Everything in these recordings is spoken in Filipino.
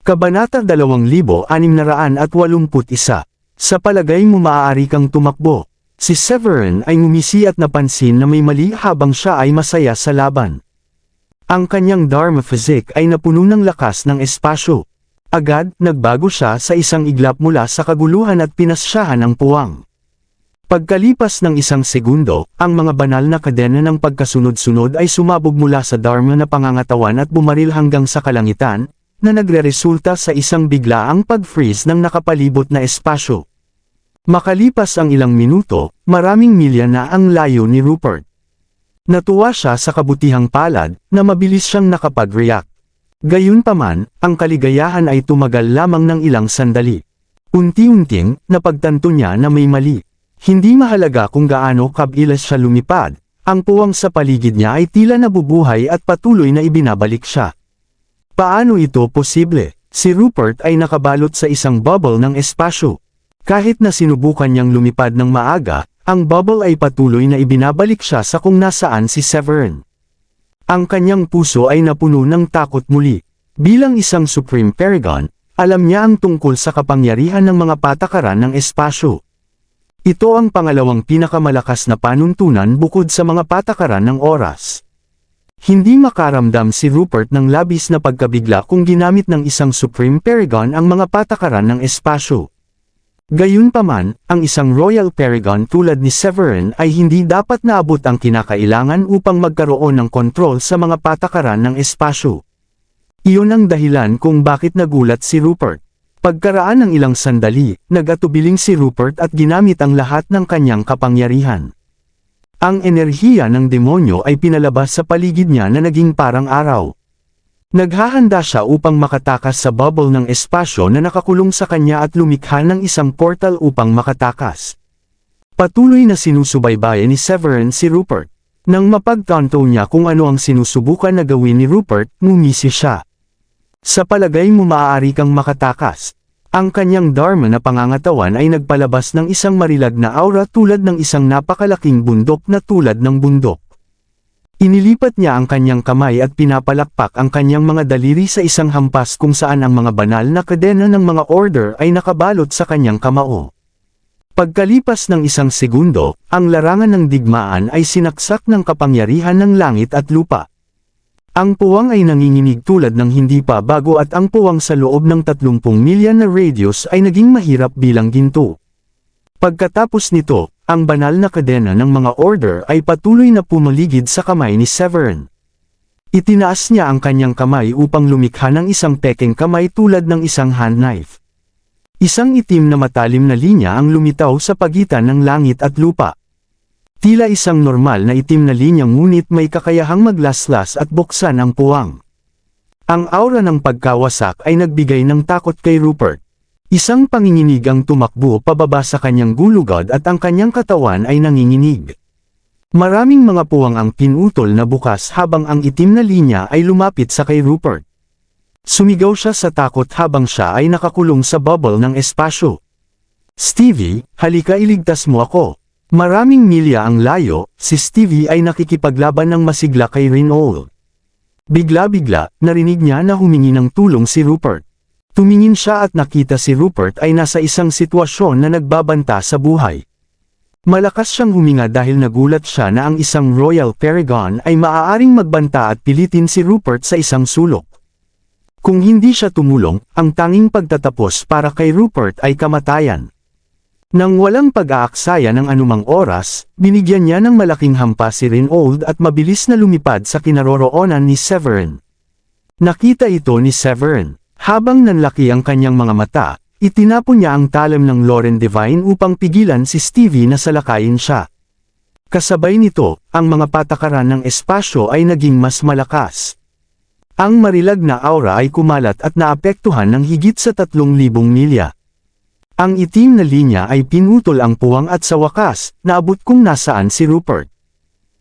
Kabanata 2681. Sa palagay mo maaari kang tumakbo. Si Severin ay ngumisi at napansin na may mali habang siya ay masaya sa laban. Ang kanyang Dharma physique ay napuno ng lakas ng espasyo. Agad, nagbago siya sa isang iglap mula sa kaguluhan at pinasyahan ang puwang. Pagkalipas ng isang segundo, ang mga banal na kadena ng pagkasunod-sunod ay sumabog mula sa Dharma na pangangatawan at bumaril hanggang sa kalangitan, na nagreresulta sa isang biglaang pag-freeze ng nakapalibot na espasyo. Makalipas ang ilang minuto, maraming milya na ang layo ni Rupert. Natuwa siya sa kabutihang palad, na mabilis siyang nakapag-react. Gayunpaman, ang kaligayahan ay tumagal lamang ng ilang sandali. Unti-unting, napagtanto niya na may mali. Hindi mahalaga kung gaano kabilis siya lumipad, ang puwang sa paligid niya ay tila nabubuhay at patuloy na ibinabalik siya. Paano ito posible? Si Rupert ay nakabalot sa isang bubble ng espasyo. Kahit na sinubukan niyang lumipad ng maaga, ang bubble ay patuloy na ibinabalik siya sa kung nasaan si Severin. Ang kanyang puso ay napuno ng takot muli. Bilang isang Supreme Paragon, alam niya ang tungkol sa kapangyarihan ng mga patakaran ng espasyo. Ito ang pangalawang pinakamalakas na panuntunan bukod sa mga patakaran ng oras. Hindi makaramdam si Rupert ng labis na pagkabigla kung ginamit ng isang Supreme Paragon ang mga patakaran ng espasyo. Gayunpaman, ang isang Royal Paragon tulad ni Severin ay hindi dapat naabot ang kinakailangan upang magkaroon ng kontrol sa mga patakaran ng espasyo. Iyon ang dahilan kung bakit nagulat si Rupert. Pagkaraan ng ilang sandali, nag-atubiling si Rupert at ginamit ang lahat ng kanyang kapangyarihan. Ang enerhiya ng demonyo ay pinalabas sa paligid niya na naging parang araw. Naghahanda siya upang makatakas sa bubble ng espasyo na nakakulong sa kanya at lumikha ng isang portal upang makatakas. Patuloy na sinusubaybayan ni Severin si Rupert. Nang mapagtanto niya kung ano ang sinusubukan na gawin ni Rupert, ngumisi siya. Sa palagay mo maaari kang makatakas. Ang kanyang Dharma na pangangatawan ay nagpalabas ng isang marilag na aura tulad ng isang napakalaking bundok na tulad ng bundok. Inilipat niya ang kanyang kamay at pinapalakpak ang kanyang mga daliri sa isang hampas kung saan ang mga banal na kadena ng mga order ay nakabalot sa kanyang kamao. Pagkalipas ng isang segundo, ang larangan ng digmaan ay sinaksak ng kapangyarihan ng langit at lupa. Ang puwang ay nanginginig tulad ng hindi pa bago at ang puwang sa loob ng 30 milya na radius ay naging mahirap bilang ginto. Pagkatapos nito, ang banal na kadena ng mga order ay patuloy na pumaligid sa kamay ni Severin. Itinaas niya ang kanyang kamay upang lumikha ng isang pekeng kamay tulad ng isang hand knife. Isang itim na matalim na linya ang lumitaw sa pagitan ng langit at lupa. Tila isang normal na itim na linya ngunit may kakayahang maglaslas at buksan ang puwang. Ang aura ng pagkawasak ay nagbigay ng takot kay Rupert. Isang panginginig ang tumakbo pababa sa kanyang gulugod at ang kanyang katawan ay nanginginig. Maraming mga puwang ang pinutol na bukas habang ang itim na linya ay lumapit sa kay Rupert. Sumigaw siya sa takot habang siya ay nakakulong sa bubble ng espasyo. "Stevie, halika iligtas mo ako." Maraming milya ang layo, si Stevie ay nakikipaglaban ng masigla kay Renault. Bigla-bigla, narinig niya na humingi ng tulong si Rupert. Tumingin siya at nakita si Rupert ay nasa isang sitwasyon na nagbabanta sa buhay. Malakas siyang huminga dahil nagulat siya na ang isang Royal Paragon ay maaaring magbanta at pilitin si Rupert sa isang sulok. Kung hindi siya tumulong, ang tanging pagtatapos para kay Rupert ay kamatayan. Nang walang pag-aaksaya ng anumang oras, binigyan niya ng malaking hampas si Renault at mabilis na lumipad sa kinaroroonan ni Severin. Nakita ito ni Severin. Habang nanlaki ang kanyang mga mata, itinapon niya ang talam ng Lauren Divine upang pigilan si Stevie na salakayin siya. Kasabay nito, ang mga patakaran ng espasyo ay naging mas malakas. Ang marilag na aura ay kumalat at naapektuhan ng higit sa 3,000 milya. Ang itim na linya ay pinutol ang puwang at sa wakas, naabot kung nasaan si Rupert.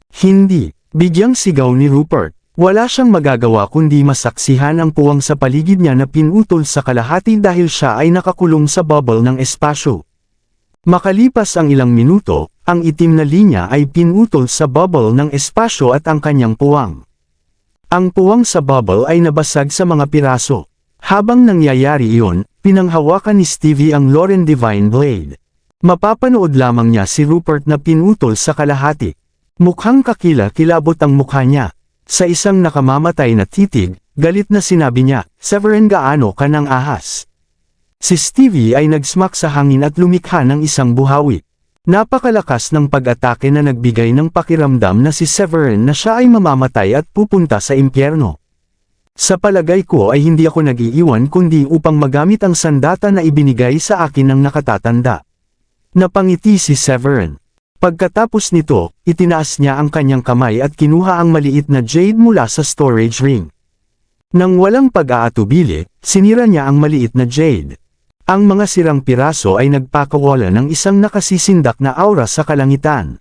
Hindi, bigyang sigaw ni Rupert. Wala siyang magagawa kundi masaksihan ang puwang sa paligid niya na pinutol sa kalahati dahil siya ay nakakulong sa bubble ng espasyo. Makalipas ang ilang minuto, ang itim na linya ay pinutol sa bubble ng espasyo at ang kanyang puwang. Ang puwang sa bubble ay nabasag sa mga piraso. Habang nangyayari iyon, pinanghawakan ni Stevie ang Lauren Divine Blade. Mapapanood lamang niya si Rupert na pinutol sa kalahati. Mukhang kakila-kilabot ang mukha niya. Sa isang nakamamatay na titig, galit na sinabi niya, "Severin, gaano ka ng ahas?" Si Stevie ay nagsmack sa hangin at lumikha ng isang buhawi. Napakalakas ng pag-atake na nagbigay ng pakiramdam na si Severin na siya ay mamamatay at pupunta sa impyerno. Sa palagay ko ay hindi ako nag-iiwan kundi upang magamit ang sandata na ibinigay sa akin ng nakatatanda. Napangiti si Severin. Pagkatapos nito, itinaas niya ang kanyang kamay at kinuha ang maliit na jade mula sa storage ring. Nang walang pag-aatubili, sinira niya ang maliit na jade. Ang mga sirang piraso ay nagpakawala ng isang nakasisindak na aura sa kalangitan.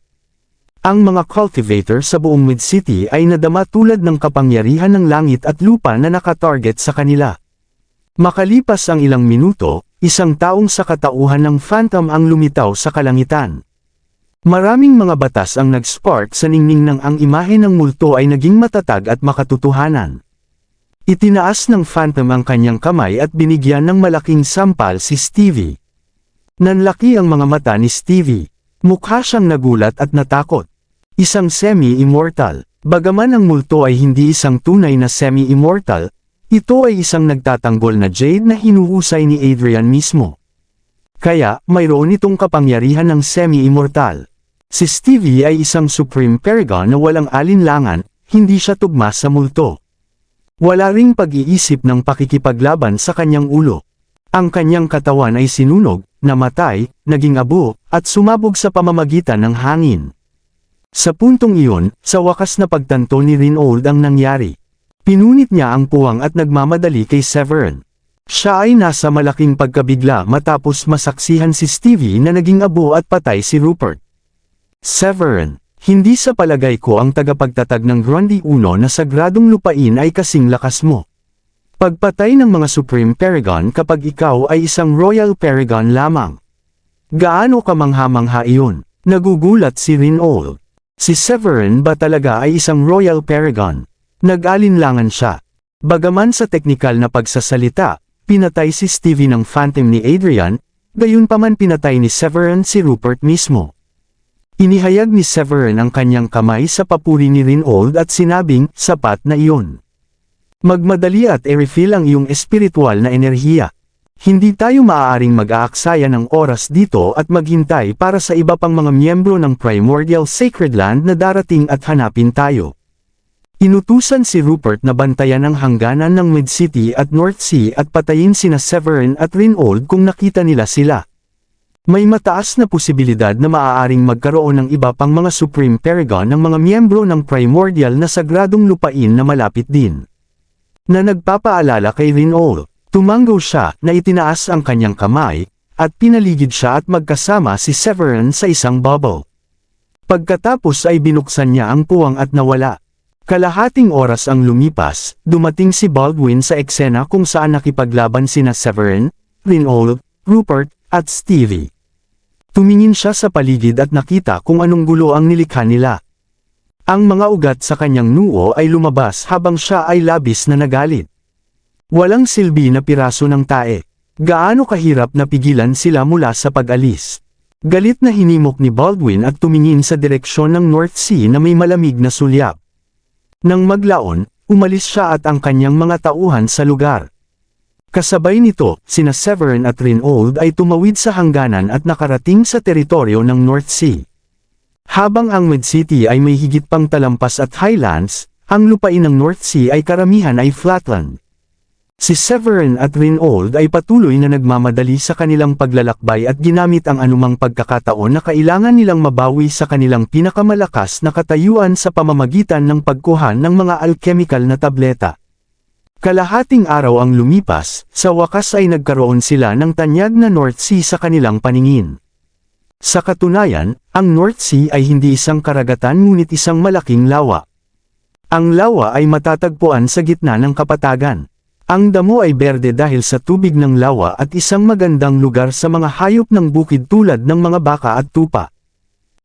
Ang mga cultivator sa buong Mid-City ay nadama tulad ng kapangyarihan ng langit at lupa na nakatarget sa kanila. Makalipas ang ilang minuto, isang taong sa katauhan ng phantom ang lumitaw sa kalangitan. Maraming mga batas ang nag-spark sa ningning nang ang imahe ng multo ay naging matatag at makatotohanan. Itinaas ng phantom ang kanyang kamay at binigyan ng malaking sampal si Stevie. Nanlaki ang mga mata ni Stevie. Mukha siyang nagulat at natakot. Isang semi-immortal. Bagaman ang multo ay hindi isang tunay na semi-immortal, ito ay isang nagtatanggol na jade na hinuhusay ni Adrian mismo. Kaya, mayroon itong kapangyarihan ng semi-immortal. Si Stevie ay isang Supreme Paragon na walang alinlangan, hindi siya tugma sa multo. Wala ring pag-iisip ng pakikipaglaban sa kanyang ulo. Ang kanyang katawan ay sinunog, namatay, naging abo, at sumabog sa pamamagitan ng hangin. Sa puntong iyon, sa wakas na pagtanto ni Reinhold ang nangyari. Pinunit niya ang puwang at nagmamadali kay Severin. Siya ay nasa malaking pagkabigla matapos masaksihan si Stevie na naging abo at patay si Rupert. Severin, hindi sa palagay ko ang tagapagtatag ng Grundy 1 na sagradong lupain ay kasing lakas mo. Pagpatay ng mga Supreme Paragon kapag ikaw ay isang Royal Paragon lamang. Gaano ka mangha-mangha iyon? Nagugulat si Reinhold. Si Severin ba talaga ay isang Royal Paragon? Nag-alinlangan siya. Bagaman sa teknikal na pagsasalita, pinatay si Stevie ng phantom ni Adrian, gayunpaman pinatay ni Severin si Rupert mismo. Inihayag ni Severin ang kanyang kamay sa papuri ni Reinhold at sinabing, "Sapat na iyon. Magmadali at i-refill ang iyong espiritual na enerhiya. Hindi tayo maaaring mag-aaksaya ng oras dito at maghintay para sa iba pang mga miyembro ng Primordial Sacred Land na darating at hanapin tayo." Inutusan si Rupert na bantayan ang hangganan ng Mid-City at North Sea at patayin sina Severin at Reinhold kung nakita nila sila. May mataas na posibilidad na maaaring magkaroon ng iba pang mga Supreme Paragon ng mga miyembro ng Primordial na sagradong lupain na malapit din. Na nagpapaalala kay Reinhold, tumanggaw siya na itinaas ang kanyang kamay, at pinaligid siya at magkasama si Severin sa isang bubble. Pagkatapos ay binuksan niya ang puwang at nawala. Kalahating oras ang lumipas, dumating si Baldwin sa eksena kung saan nakipaglaban sina Severin, Reinhold, Rupert, at Stevie. Tumingin siya sa paligid at nakita kung anong gulo ang nilikha nila. Ang mga ugat sa kanyang noo ay lumabas habang siya ay labis na nagalit. Walang silbi na piraso ng tae. Gaano kahirap na pigilan sila mula sa pag-alis. Galit na hinimok ni Baldwin at tumingin sa direksyon ng North Sea na may malamig na sulyap. Nang maglaon, umalis siya at ang kanyang mga tauhan sa lugar. Kasabay nito, sina Severin at Reinhold ay tumawid sa hangganan at nakarating sa teritoryo ng North Sea. Habang ang Mid-City ay may higit pang talampas at highlands, ang lupain ng North Sea ay karamihan ay flatland. Si Severin at Reinhold ay patuloy na nagmamadali sa kanilang paglalakbay at ginamit ang anumang pagkakataon na kailangan nilang mabawi sa kanilang pinakamalakas na katayuan sa pamamagitan ng pagkuha ng mga alchemical na tableta. Kalahating araw ang lumipas, sa wakas ay nagkaroon sila ng tanyag na North Sea sa kanilang paningin. Sa katunayan, ang North Sea ay hindi isang karagatan ngunit isang malaking lawa. Ang lawa ay matatagpuan sa gitna ng kapatagan. Ang damo ay berde dahil sa tubig ng lawa at isang magandang lugar sa mga hayop ng bukid tulad ng mga baka at tupa.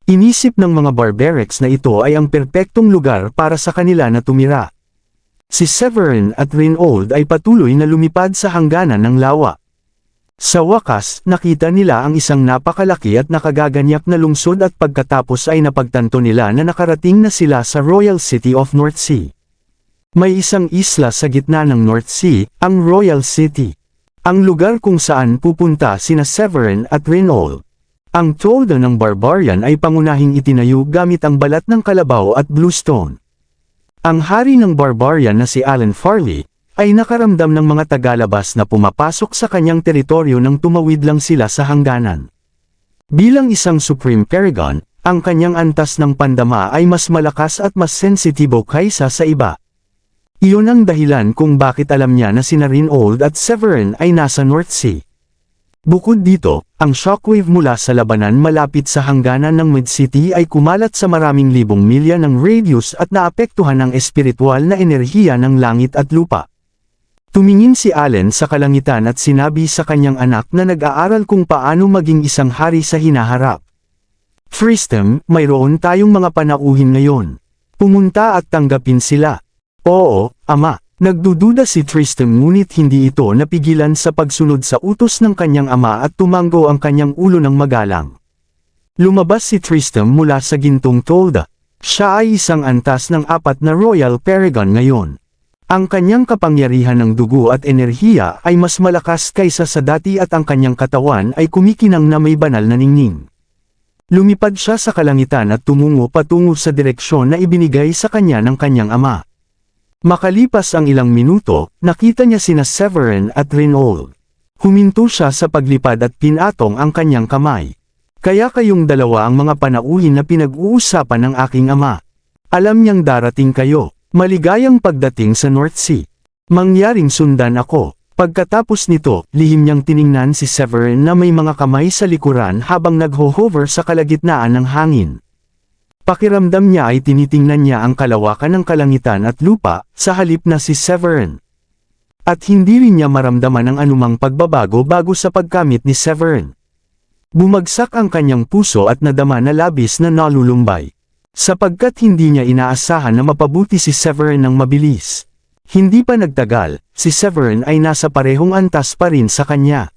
Inisip ng mga barbarics na ito ay ang perpektong lugar para sa kanila na tumira. Si Severin at Reynold ay patuloy na lumipad sa hangganan ng lawa. Sa wakas, nakita nila ang isang napakalaki at nakagaganyak na lungsod at pagkatapos ay napagtanto nila na nakarating na sila sa Royal City of North Sea. May isang isla sa gitna ng North Sea, ang Royal City. Ang lugar kung saan pupunta sina Severin at Reynold. Ang tolda ng Barbarian ay pangunahing itinayo gamit ang balat ng kalabaw at bluestone. Ang hari ng Barbarian na si Alan Farley, ay nakaramdam ng mga tagalabas na pumapasok sa kanyang teritoryo nang tumawid lang sila sa hangganan. Bilang isang Supreme Paragon, ang kanyang antas ng pandama ay mas malakas at mas sensitibo kaysa sa iba. Iyon ang dahilan kung bakit alam niya na sina Reynold at Severin ay nasa North Sea. Bukod dito, ang shockwave mula sa labanan malapit sa hangganan ng Mid-City ay kumalat sa maraming libong milya ng radius at naapektuhan ang espiritual na enerhiya ng langit at lupa. Tumingin si Allen sa kalangitan at sinabi sa kanyang anak na nag-aaral kung paano maging isang hari sa hinaharap. Tristram, mayroon tayong mga panauhin ngayon. Pumunta at tanggapin sila. Oo, ama. Nagdududa si Tristram ngunit hindi ito napigilan sa pagsunod sa utos ng kanyang ama at tumanggo ang kanyang ulo ng magalang. Lumabas si Tristram mula sa gintong tolda. Siya ay isang antas ng 4 na Royal Paragon ngayon. Ang kanyang kapangyarihan ng dugo at enerhiya ay mas malakas kaysa sa dati at ang kanyang katawan ay kumikinang na may banal na ningning. Lumipad siya sa kalangitan at tumungo patungo sa direksyon na ibinigay sa kanya ng kanyang ama. Makalipas ang ilang minuto, nakita niya sina Severin at Reynold. Huminto siya sa paglipad at pinatong ang kanyang kamay. Kaya kayong dalawa ang mga panauhin na pinag-uusapan ng aking ama. Alam niyang darating kayo. Maligayang pagdating sa North Sea. Mangyaring sundan ako. Pagkatapos nito, lihim niyang tiningnan si Severin na may mga kamay sa likuran habang nagho-hover sa kalagitnaan ng hangin. Pakiramdam niya ay tinitingnan niya ang kalawakan ng kalangitan at lupa, sa halip na si Severin. At hindi rin niya maramdaman ang anumang pagbabago bago sa pagkamit ni Severin. Bumagsak ang kanyang puso at nadama na labis na nalulumbay. Sapagkat hindi niya inaasahan na mapabuti si Severin ng mabilis. Hindi pa nagtagal, si Severin ay nasa parehong antas pa rin sa kanya.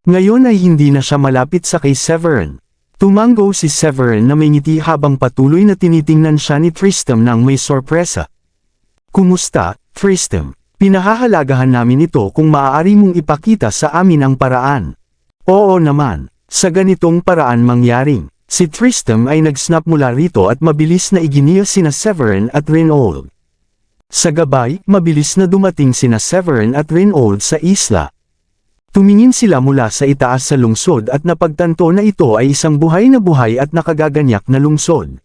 Ngayon ay hindi na siya malapit sa kay Severin. Tumango si Severin na may ngiti habang patuloy na tinitingnan siya ni Tristram nang may sorpresa. Kumusta, Tristram? Pinahahalagahan namin ito kung maaari mong ipakita sa amin ang paraan. Oo naman, sa ganitong paraan mangyaring. Si Tristram ay nag-snap mula rito at mabilis na iginiya sina Severin at Reynold. Sa gabay, mabilis na dumating sina Severin at Reynold sa isla. Tumingin sila mula sa itaas sa lungsod at napagtanto na ito ay isang buhay at nakagaganyak na lungsod.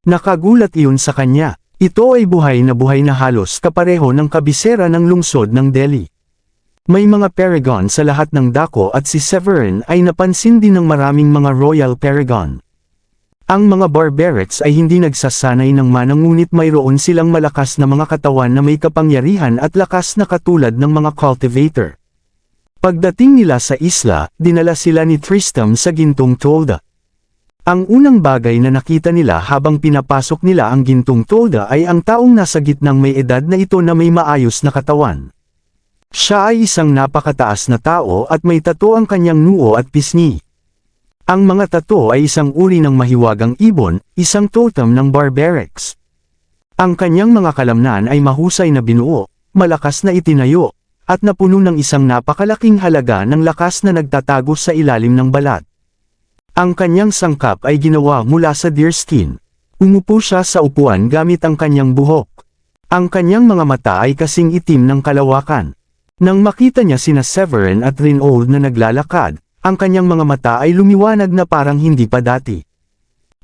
Nakagulat iyon sa kanya. Ito ay buhay na halos kapareho ng kabisera ng lungsod ng Delhi. May mga paragon sa lahat ng dako at si Severin ay napansin din ng maraming mga Royal Paragon. Ang mga barbarians ay hindi nagsasanay ng mana ngunit mayroon silang malakas na mga katawan na may kapangyarihan at lakas na katulad ng mga cultivator. Pagdating nila sa isla, dinala sila ni Tristram sa gintong tolda. Ang unang bagay na nakita nila habang pinapasok nila ang gintong tolda ay ang taong nasa gitnang may edad na ito na may maayos na katawan. Siya ay isang napakataas na tao at may tato ang kanyang noo at pisngi. Ang mga tato ay isang uri ng mahiwagang ibon, isang totem ng barbarians. Ang kanyang mga kalamnan ay mahusay na binuo, malakas na itinayo, at napuno ng isang napakalaking halaga ng lakas na nagtatago sa ilalim ng balat. Ang kanyang sangkap ay ginawa mula sa deerskin. Umupo siya sa upuan gamit ang kanyang buhok. Ang kanyang mga mata ay kasing itim ng kalawakan. Nang makita niya sina Severin at Reynold na naglalakad, ang kanyang mga mata ay lumiwanag na parang hindi pa dati.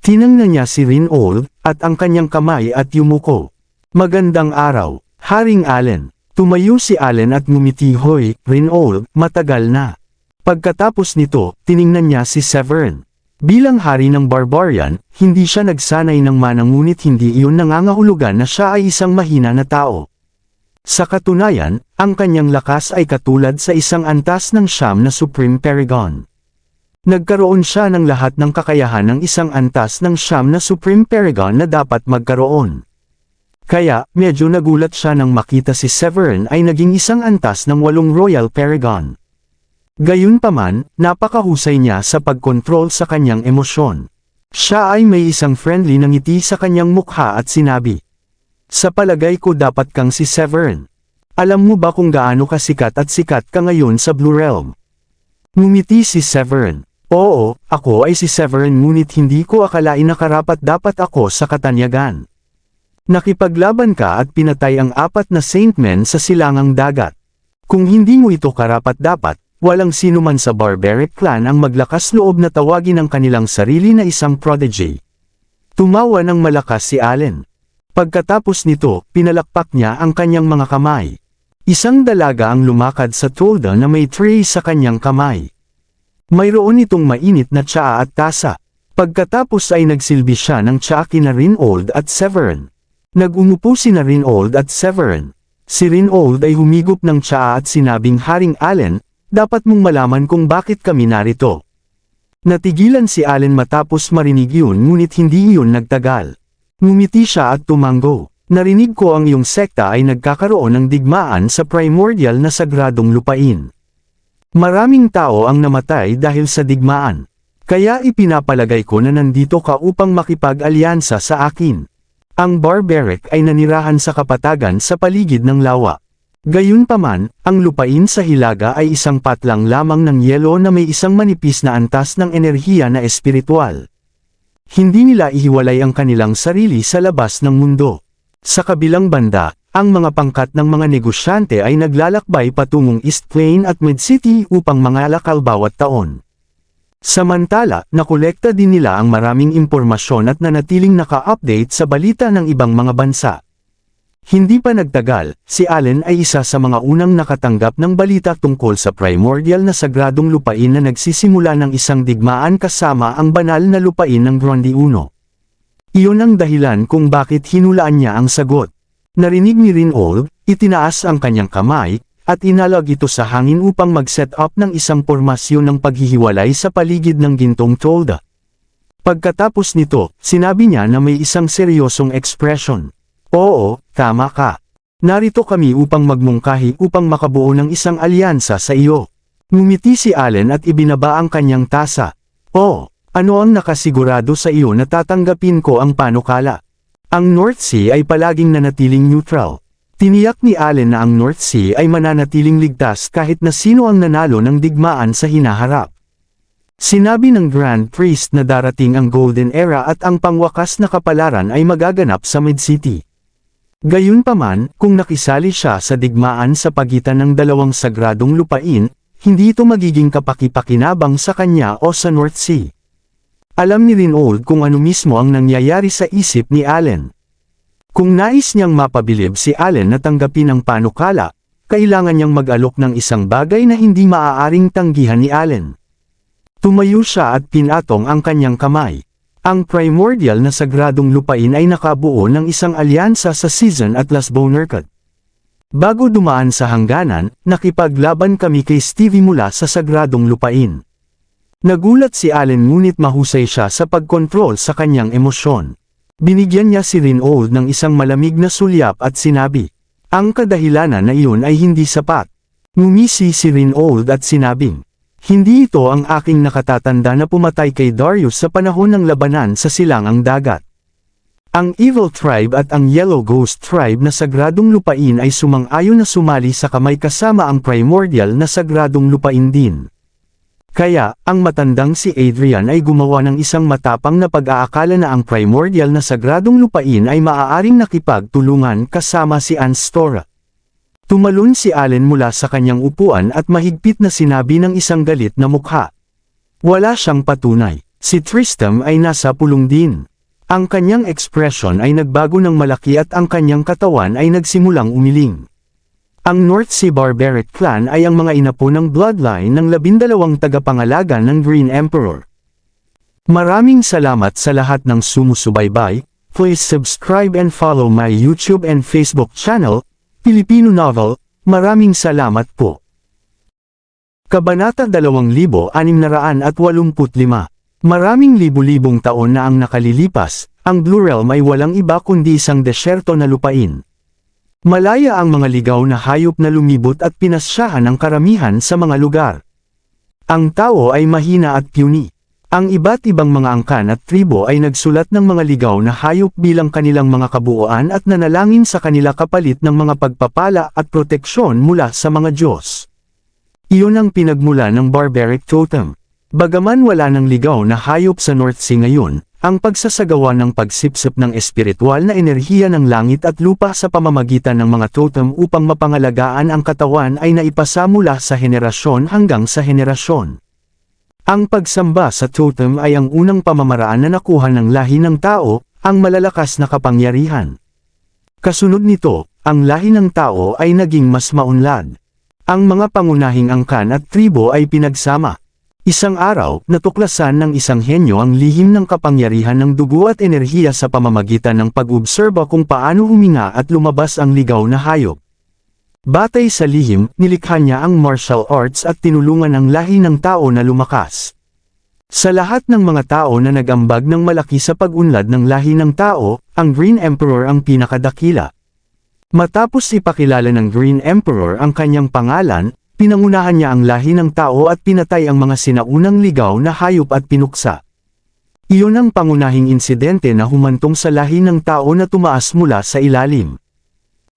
Tiningnan niya si Reynold, at ang kanyang kamay at yumuko. Magandang araw, Haring Allen. Tumayo si Allen at ngumiti. Hoy, Reynold, matagal na. Pagkatapos nito, tiningnan niya si Severin. Bilang hari ng Barbarian, hindi siya nagsanay ng mana ngunit hindi iyon nangangahulugan na siya ay isang mahina na tao. Sa katunayan, ang kanyang lakas ay katulad sa isang antas ng 9 na Supreme Paragon. Nagkaroon siya ng lahat ng kakayahan ng isang antas ng 9 na Supreme Paragon na dapat magkaroon. Kaya, medyo nagulat siya nang makita si Severin ay naging isang antas ng 8 Royal Paragon. Gayunpaman, napakahusay niya sa pagkontrol sa kanyang emosyon. Siya ay may isang friendly na ngiti sa kanyang mukha at sinabi, "Sa palagay ko dapat kang si Severin. Alam mo ba kung gaano ka sikat at sikat ka ngayon sa Blue Realm?" Ngumiti si Severin. "Oo, ako ay si Severin ngunit hindi ko akalain na karapat-dapat ako sa katanyagan. Nakipaglaban ka at pinatay ang 4 na Saintmen sa silangang dagat. Kung hindi mo ito karapat-dapat, walang sino man sa barbaric clan ang maglakas loob na tawagin ang kanilang sarili na isang prodigy." Tumawa ng malakas si Allen. Pagkatapos nito, pinalakpak niya ang kanyang mga kamay. Isang dalaga ang lumakad sa tolda na may tray sa kanyang kamay. Mayroon itong mainit na tsaa at tasa. Pagkatapos ay nagsilbi siya ng tsaa kina Rinold at Severin. Nag-umupo sina Rinold at Severin. Si Rinold ay humigop ng tsaa at sinabing, "Haring Allen, dapat mong malaman kung bakit kami narito." Natigilan si Allen matapos marinig yun ngunit hindi iyon nagtagal. Ngumiti siya at tumango. "Narinig ko ang iyong sekta ay nagkakaroon ng digmaan sa primordial na sagradong lupain. Maraming tao ang namatay dahil sa digmaan. Kaya ipinapalagay ko na nandito ka upang makipag-alyansa sa akin." Ang barbaric ay nanirahan sa kapatagan sa paligid ng lawa. Gayunpaman, ang lupain sa Hilaga ay isang patlang lamang ng yelo na may isang manipis na antas ng enerhiya na espiritual. Hindi nila ihiwalay ang kanilang sarili sa labas ng mundo. Sa kabilang banda, ang mga pangkat ng mga negosyante ay naglalakbay patungong East Plain at Mid City upang mangalakal bawat taon. Samantala, nakolekta din nila ang maraming impormasyon at nanatiling naka-update sa balita ng ibang mga bansa. Hindi pa nagtagal, si Allen ay isa sa mga unang nakatanggap ng balita tungkol sa primordial na sagradong lupain na nagsisimula ng isang digmaan kasama ang banal na lupain ng Grundy 1. Iyon ang dahilan kung bakit hinulaan niya ang sagot. Narinig ni Rinold, itinaas ang kanyang kamay, at inalag ito sa hangin upang mag-set up ng isang pormasyon ng paghihiwalay sa paligid ng gintong tolda. Pagkatapos nito, sinabi niya na may isang seryosong ekspresyon. "Oo, tama ka. Narito kami upang magmungkahi upang makabuo ng isang alyansa sa iyo." Ngumiti si Allen at ibinaba ang kanyang tasa. "Oh, ano ang nakasigurado sa iyo na tatanggapin ko ang panukala? Ang North Sea ay palaging nanatiling neutral." Tiniyak ni Allen na ang North Sea ay mananatiling ligtas kahit na sino ang nanalo ng digmaan sa hinaharap. Sinabi ng Grand Priest na darating ang Golden Era at ang pangwakas na kapalaran ay magaganap sa Mid-City. Gayunpaman, kung nakisali siya sa digmaan sa pagitan ng dalawang sagradong lupain, hindi ito magiging kapaki-pakinabang sa kanya o sa North Sea. Alam ni Rinold kung ano mismo ang nangyayari sa isip ni Allen. Kung nais niyang mapabilib si Allen na tanggapin ang panukala, kailangan niyang mag-alok ng isang bagay na hindi maaaring tanggihan ni Allen. Tumayo siya at pinatong ang kanyang kamay. Ang primordial na sagradong lupain ay nakabuo ng isang alyansa sa Season at Las Bonerkat. Bago dumaan sa hangganan, nakipaglaban kami kay Stevie mula sa sagradong lupain. Nagulat si Allen ngunit mahusay siya sa pagkontrol sa kanyang emosyon. Binigyan niya si Rinold ng isang malamig na sulyap at sinabi, "Ang kadahilanan na iyon ay hindi sapat." Ngumisi si Rinold at sinabing, "Hindi ito ang aking nakatatanda na pumatay kay Darius sa panahon ng labanan sa silangang dagat. Ang Evil Tribe at ang Yellow Ghost Tribe na sagradong lupain ay sumang-ayon na sumali sa kamay kasama ang primordial na sagradong lupain din." Kaya, ang matandang si Adrian ay gumawa ng isang matapang na pag-aakala na ang primordial na sagradong lupain ay maaaring nakipagtulungan kasama si Anstora. Tumalon si Allen mula sa kanyang upuan at mahigpit na sinabi ng isang galit na mukha. Wala siyang patunay. Si Tristram ay nasa pulong din. Ang kanyang ekspresyon ay nagbago ng malaki at ang kanyang katawan ay nagsimulang umiling. Ang North Sea Barbaric Clan ay ang mga inapo ng bloodline ng 12 tagapangalaga ng Green Emperor. Maraming salamat sa lahat ng sumusubaybay. Please subscribe and follow my YouTube and Facebook channel, Filipino Novel. Maraming salamat po. Kabanata 2685 Maraming libu-libong taon na ang nakalilipas, ang Blue Realm ay walang iba kundi isang desyerto na lupain. Malaya ang mga ligaw na hayop na lumibot at pinasyahan ang karamihan sa mga lugar. Ang tao ay mahina at puny. Ang iba't ibang mga angkan at tribo ay nagsulat ng mga ligaw na hayop bilang kanilang mga kabuuan at nanalangin sa kanila kapalit ng mga pagpapala at proteksyon mula sa mga Diyos. Iyon ang pinagmula ng barbaric totem. Bagaman wala ng ligaw na hayop sa North Sea ngayon, ang pagsasagawa ng pagsipsip ng espiritual na enerhiya ng langit at lupa sa pamamagitan ng mga totem upang mapangalagaan ang katawan ay naipasa mula sa henerasyon hanggang sa henerasyon. Ang pagsamba sa totem ay ang unang pamamaraan na nakuha ng lahi ng tao, ang malalakas na kapangyarihan. Kasunod nito, ang lahi ng tao ay naging mas maunlad. Ang mga pangunahing angkan at tribo ay pinagsama. Isang araw, natuklasan ng isang henyo ang lihim ng kapangyarihan ng dugo at enerhiya sa pamamagitan ng pag-obserba kung paano huminga at lumabas ang ligaw na hayop. Batay sa lihim, nilikha niya ang martial arts at tinulungan ang lahi ng tao na lumakas. Sa lahat ng mga tao na nag-ambag ng malaki sa pag-unlad ng lahi ng tao, ang Green Emperor ang pinakadakila. Matapos ipakilala ng Green Emperor ang kanyang pangalan, pinangunahan niya ang lahi ng tao at pinatay ang mga sinaunang ligaw na hayop at pinuksa. Iyon ang pangunahing insidente na humantong sa lahi ng tao na tumaas mula sa ilalim.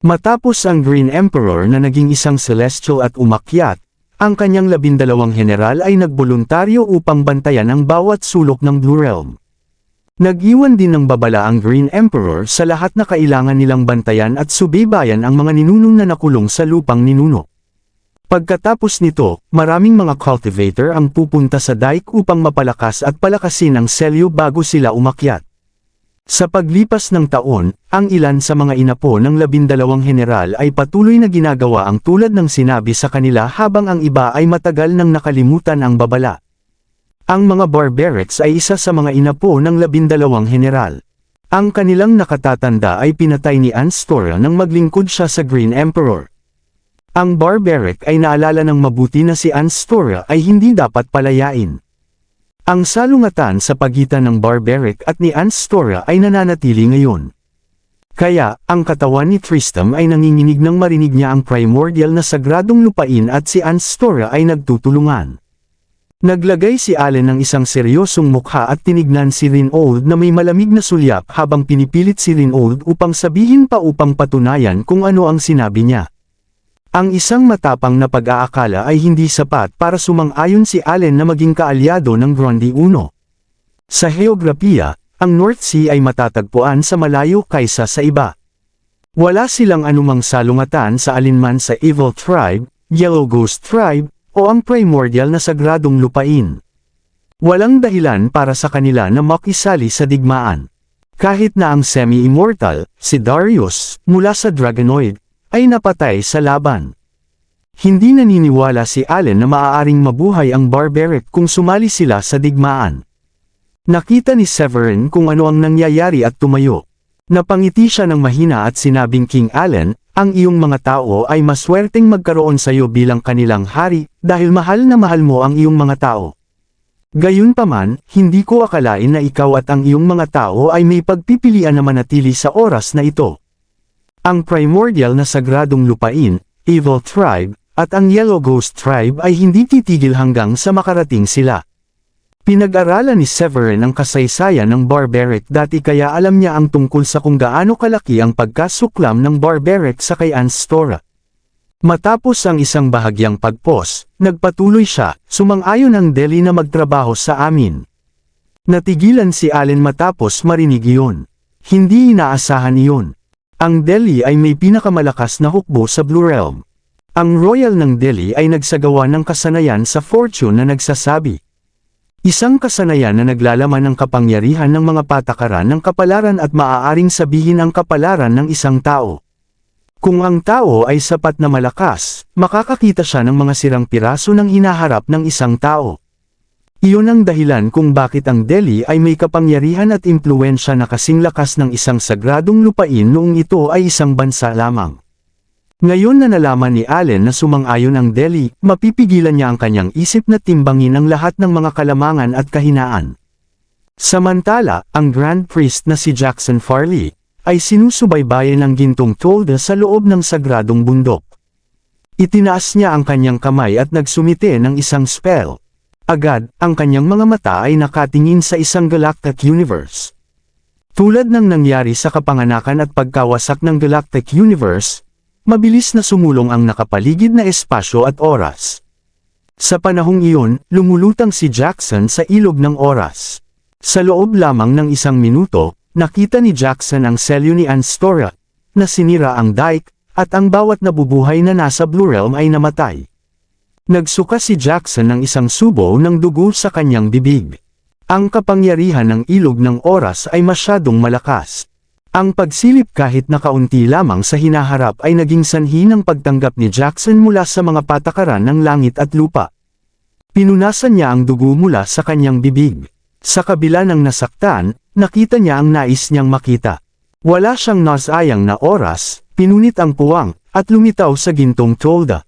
Matapos ang Green Emperor na naging isang celestial at umakyat, ang kanyang 12 general ay nagboluntaryo upang bantayan ang bawat sulok ng Blue Realm. Nag-iwan din ng babala ang Green Emperor sa lahat na kailangan nilang bantayan at subaybayan ang mga ninunong na nakulong sa lupang ninuno. Pagkatapos nito, maraming mga cultivator ang pupunta sa dike upang mapalakas at palakasin ang selyo bago sila umakyat. Sa paglipas ng taon, ang ilan sa mga inapo ng 12 general ay patuloy na ginagawa ang tulad ng sinabi sa kanila habang ang iba ay matagal nang nakalimutan ang babala. Ang mga barbarics ay isa sa mga inapo ng 12 general. Ang kanilang nakatatanda ay pinatay ni Anstora nang maglingkod siya sa Green Emperor. Ang barbaric ay naalala ng mabuti na si Anstora ay hindi dapat palayain. Ang salungatan sa pagitan ng barbaric at ni Anstora ay nananatili ngayon. Kaya, ang katawan ni Tristram ay nanginginig nang marinig niya ang primordial na sagradong lupain at si Anstora ay nagtutulungan. Naglagay si Allen ng isang seryosong mukha at tinignan si Rinold na may malamig na sulyap habang pinipilit si Rinold upang sabihin pa upang patunayan kung ano ang sinabi niya. Ang isang matapang na pag-aakala ay hindi sapat para sumang-ayon si Allen na maging kaalyado ng Grundy I. Sa heograpiya, ang North Sea ay matatagpuan sa malayo kaysa sa iba. Wala silang anumang salungatan sa alinman sa Evil Tribe, Yellow Ghost Tribe, o ang primordial na sagradong lupain. Walang dahilan para sa kanila na makisali sa digmaan. Kahit na ang semi-immortal, si Darius, mula sa Dragonoid, ay napatay sa laban. Hindi naniniwala si Allen na maaaring mabuhay ang barbaric kung sumali sila sa digmaan. Nakita ni Severin kung ano ang nangyayari at tumayo. Napangiti siya ng mahina at sinabing, King Allen, ang iyong mga tao ay maswerteng magkaroon sa iyo bilang kanilang hari, dahil mahal na mahal mo ang iyong mga tao. Gayunpaman, hindi ko akalain na ikaw at ang iyong mga tao ay may pagpipilian na manatili sa oras na ito. Ang primordial na sagradong lupain, Evil Tribe, at ang Yellow Ghost Tribe ay hindi titigil hanggang sa makarating sila. Pinag-aralan ni Severin ang kasaysayan ng barbaric dati kaya alam niya ang tungkol sa kung gaano kalaki ang pagkasuklam ng barbaric sa kay Anstora. Matapos ang isang bahagyang pagpos, nagpatuloy siya, sumang-ayon ang Delhi na magtrabaho sa amin. Natigilan si Allen matapos marinig iyon. Hindi inaasahan iyon. Ang Delhi ay may pinakamalakas na hukbo sa Blue Realm. Ang Royal ng Delhi ay nagsagawa ng kasanayan sa fortune na nagsasabi. Isang kasanayan na naglalaman ng kapangyarihan ng mga patakaran ng kapalaran at maaaring sabihin ang kapalaran ng isang tao. Kung ang tao ay sapat na malakas, makakakita siya ng mga sirang piraso ng hinaharap ng isang tao. Iyon ang dahilan kung bakit ang Delhi ay may kapangyarihan at impluwensya na kasing lakas ng isang sagradong lupain noong ito ay isang bansa lamang. Ngayon na nalaman ni Allen na sumang-ayon ang Delhi, mapipigilan niya ang kanyang isip na timbangin ang lahat ng mga kalamangan at kahinaan. Samantala, ang Grand Priest na si Jackson Farley, ay sinusubaybayan ng gintong Tolda sa loob ng sagradong bundok. Itinaas niya ang kanyang kamay at nagsumite ng isang spell. Agad, ang kanyang mga mata ay nakatingin sa isang galactic universe. Tulad ng nangyari sa kapanganakan at pagkawasak ng galactic universe, mabilis na sumulong ang nakapaligid na espasyo at oras. Sa panahong iyon, lumulutang si Jackson sa ilog ng oras. Sa loob lamang ng isang minuto, nakita ni Jackson ang selyo ni Anstora, na sinira ang dike, at ang bawat nabubuhay na nasa Blue Realm ay namatay. Nagsuka si Jackson ng isang subo ng dugo sa kanyang bibig. Ang kapangyarihan ng ilog ng oras ay masyadong malakas. Ang pagsilip kahit na kaunti lamang sa hinaharap ay naging sanhi ng pagtanggap ni Jackson mula sa mga patakaran ng langit at lupa. Pinunasan niya ang dugo mula sa kanyang bibig. Sa kabila ng nasaktan, nakita niya ang nais niyang makita. Wala siyang nasayang na oras, pinunit ang puwang, at lumitaw sa gintong Tolda.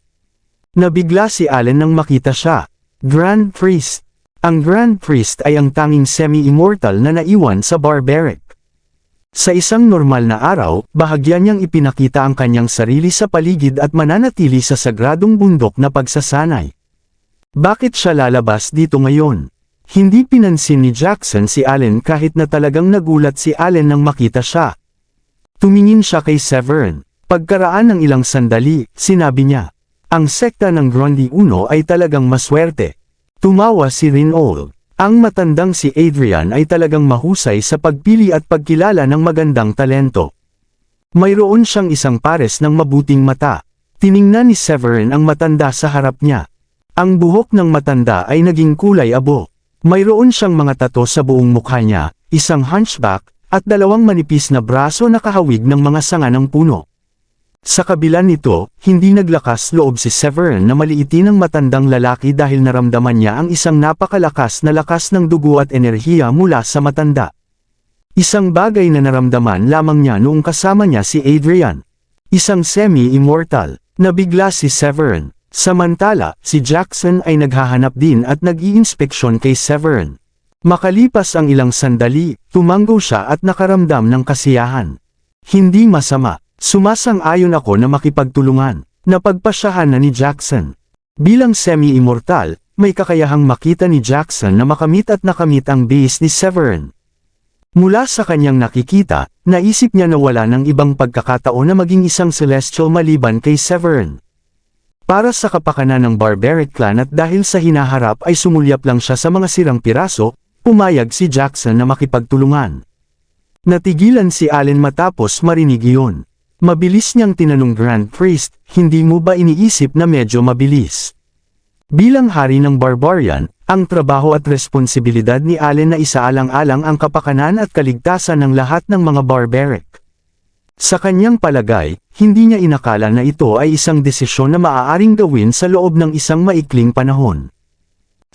Nabigla si Allen nang makita siya. Grand Priest. Ang Grand Priest ay ang tanging semi-immortal na naiwan sa barbaric. Sa isang normal na araw, bahagya niyang ipinakita ang kanyang sarili sa paligid at mananatili sa sagradong bundok na pagsasanay. Bakit siya lalabas dito ngayon? Hindi pinansin ni Jackson si Allen kahit na talagang nagulat si Allen nang makita siya. Tumingin siya kay Severin. Pagkaraan ng ilang sandali, sinabi niya, ang sekta ng Grundy Uno ay talagang maswerte. Tumawa si Rinold. Ang matandang si Adrian ay talagang mahusay sa pagpili at pagkilala ng magandang talento. Mayroon siyang isang pares ng mabuting mata. Tiningnan ni Severin ang matanda sa harap niya. Ang buhok ng matanda ay naging kulay abo. Mayroon siyang mga tato sa buong mukha niya, isang hunchback, at dalawang manipis na braso na kahawig ng mga sanga ng puno. Sa kabila nito, hindi naglakas loob si Severin na maliitin ang matandang lalaki dahil naramdaman niya ang isang napakalakas na lakas ng dugo at enerhiya mula sa matanda. Isang bagay na naramdaman lamang niya noong kasama niya si Adrian. Isang semi-immortal. Nabigla si Severin. Samantala, si Jackson ay naghahanap din at nag-iinspeksyon kay Severin. Makalipas ang ilang sandali, tumanggo siya at nakaramdam ng kasiyahan. Hindi masama. Sumasang-ayon ako na makipagtulungan. Napagpasyahan na ni Jackson. Bilang semi-immortal, may kakayahang makita ni Jackson na makamit at nakamit ang base ni Severin. Mula sa kanyang nakikita, naisip niya na wala ng ibang pagkakataon na maging isang celestial maliban kay Severin. Para sa kapakanan ng barbaric clan at dahil sa hinaharap ay sumulyap lang siya sa mga sirang piraso, pumayag si Jackson na makipagtulungan. Natigilan si Allen matapos marinig iyon. Mabilis niyang tinanong Grand Priest, hindi mo ba iniisip na medyo mabilis? Bilang hari ng barbarian, ang trabaho at responsibilidad ni Allen na isaalang-alang ang kapakanan at kaligtasan ng lahat ng mga barbaric. Sa kanyang palagay, hindi niya inakala na ito ay isang desisyon na maaaring gawin sa loob ng isang maikling panahon.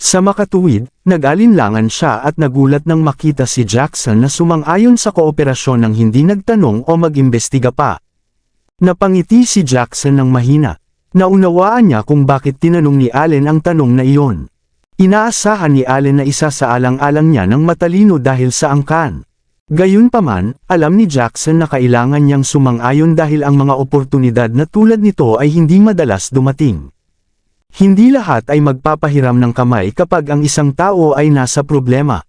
Sa makatuwid, nag-alinlangan siya at nagulat nang makita si Jackson na sumang-ayon sa kooperasyon ng hindi nagtanong o mag-imbestiga pa. Napangiti si Jackson ng mahina. Naunawaan niya kung bakit tinanong ni Allen ang tanong na iyon. Inaasahan ni Allen na isa sa alang-alang niya ng matalino dahil sa angkan. Gayunpaman, alam ni Jackson na kailangan niyang sumang-ayon dahil ang mga oportunidad na tulad nito ay hindi madalas dumating. Hindi lahat ay magpapahiram ng kamay kapag ang isang tao ay nasa problema.